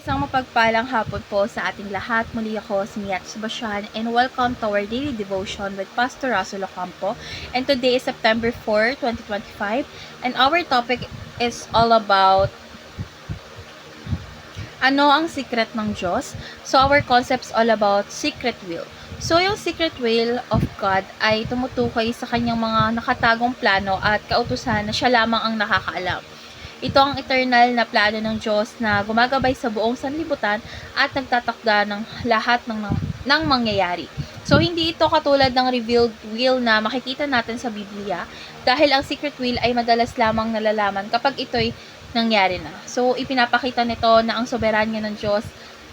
Isang mapagpalang hapon po sa ating lahat. Muli ako si Miat Sebastian and welcome to our daily devotion with Pastor Russell Ocampo. And today is September 4, 2025 and our topic is all about ano ang secret ng Diyos. So our concept is all about secret will. So yung secret will of God ay tumutukoy sa kanyang mga nakatagong plano at kautusan na siya lamang ang nakakaalam. Ito ang eternal na plano ng Diyos na gumagabay sa buong sanlibutan at nagtatakda ng lahat ng mangyayari. So, hindi ito katulad ng revealed will na makikita natin sa Biblia dahil ang secret will ay madalas lamang nalalaman kapag ito'y nangyari na. So, ipinapakita nito na ang soberanya ng Diyos,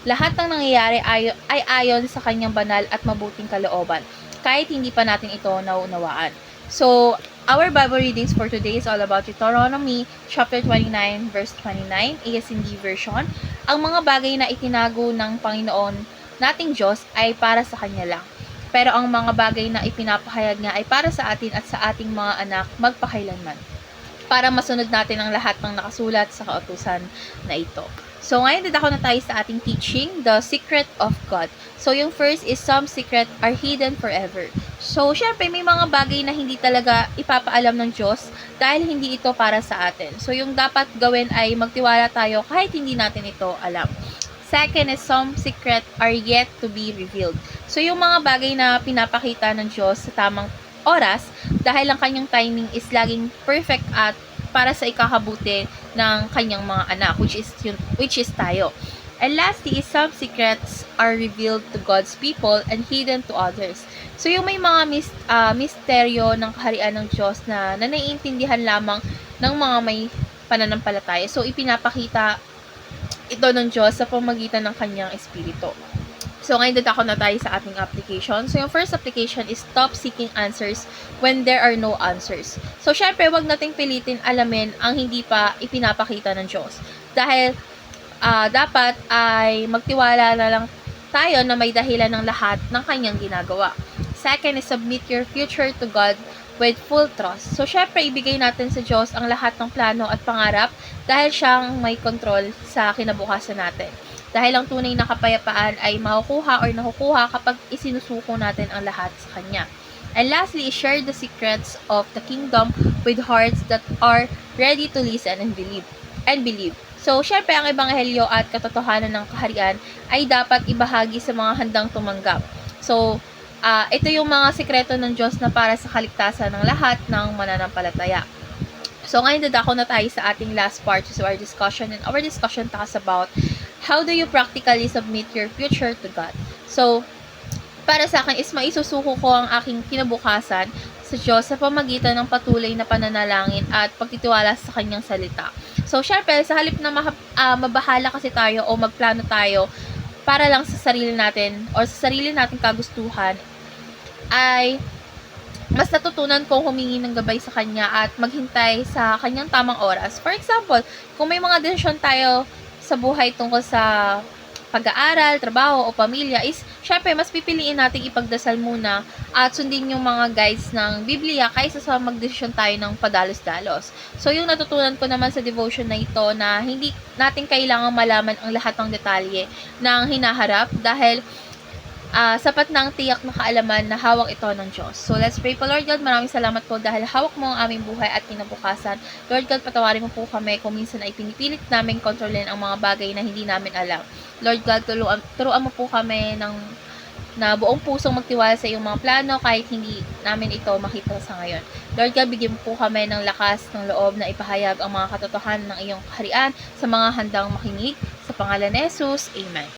lahat ng nangyayari ay ayon sa kanyang banal at mabuting kalooban, kahit hindi pa natin ito nauunawaan. So, our Bible readings for today is all about Deuteronomy chapter 29 verse 29, ASND version. Ang mga bagay na itinago ng Panginoon nating Diyos ay para sa Kanya lang. Pero ang mga bagay na ipinapahayag niya ay para sa atin at sa ating mga anak magpakailanman, para masunod natin ang lahat ng nakasulat sa kautusan na ito. So, ngayon dadako na tayo sa ating teaching, the secret of God. So, yung first is some secret are hidden forever. So, syempre, may mga bagay na hindi talaga ipapaalam ng Diyos dahil hindi ito para sa atin. So, yung dapat gawin ay magtiwala tayo kahit hindi natin ito alam. Second is some secret are yet to be revealed. So, yung mga bagay na pinapakita ng Diyos sa tamang oras dahil ang kanyang timing is laging perfect at para sa ikakabuti ng kanyang mga anak, which is tayo. And lastly, some secrets are revealed to God's people and hidden to others. So, yung may mga misteryo ng kaharian ng Diyos na naiintindihan lamang ng mga may pananampalataya. So, ipinapakita ito ng Diyos sa pamamagitan ng kanyang espiritu. So, ngayon dadako na tayo sa ating application. So, yung first application is stop seeking answers when there are no answers. So, syempre, wag nating pilitin alamin ang hindi pa ipinapakita ng Diyos. Dahil, dapat ay magtiwala na lang tayo na may dahilan ng lahat ng kanyang ginagawa. Second is submit your future to God with full trust. So, syempre, ibigay natin sa Diyos ang lahat ng plano at pangarap dahil siyang may control sa kinabukasan natin. Dahil ang tunay na kapayapaan ay makukuha or nakukuha kapag isinusuko natin ang lahat sa Kanya. And lastly, share the secrets of the kingdom with hearts that are ready to listen and believe. So, syempre, ang ebanghelyo at katotohanan ng kaharian ay dapat ibahagi sa mga handang tumanggap. So, ito yung mga sikreto ng Diyos na para sa kaligtasan ng lahat ng mananampalataya. So, ngayon dadako na tayo sa ating last part of our discussion. And our discussion talks about how do you practically submit your future to God? So, para sa akin is maisusuko ko ang aking kinabukasan sa Diyos sa pamagitan ng patuloy na pananalangin at pagtitiwala sa Kanyang salita. So, syempre, sa halip na mabahala kasi tayo o magplano tayo para lang sa sarili natin o sa sarili nating kagustuhan, ay mas natutunan kong humingi ng gabay sa Kanya at maghintay sa Kanyang tamang oras. For example, kung may mga desisyon tayo sa buhay tungkol sa pag-aaral, trabaho, o pamilya is, syempre, mas pipiliin natin ipagdasal muna at sundin yung mga guides ng Biblia kaysa sa magdesisyon tayo ng padalos-dalos. So, yung natutunan ko naman sa devotion na ito na hindi natin kailangang malaman ang lahat ng detalye ng hinaharap dahil sapat na ang tiyak na kaalaman na hawak ito ng Diyos. So, let's pray po. Lord God, maraming salamat po dahil hawak mo ang aming buhay at kinabukasan. Lord God, patawarin mo po kami kung minsan ay pinipilit namin kontrolin ang mga bagay na hindi namin alam. Lord God, turuan mo po kami na buong pusong magtiwala sa iyong mga plano kahit hindi namin ito makita sa ngayon. Lord God, bigyan mo po kami ng lakas ng loob na ipahayag ang mga katotohanan ng iyong kaharian sa mga handang makinig. Sa pangalan ni Jesus, Amen.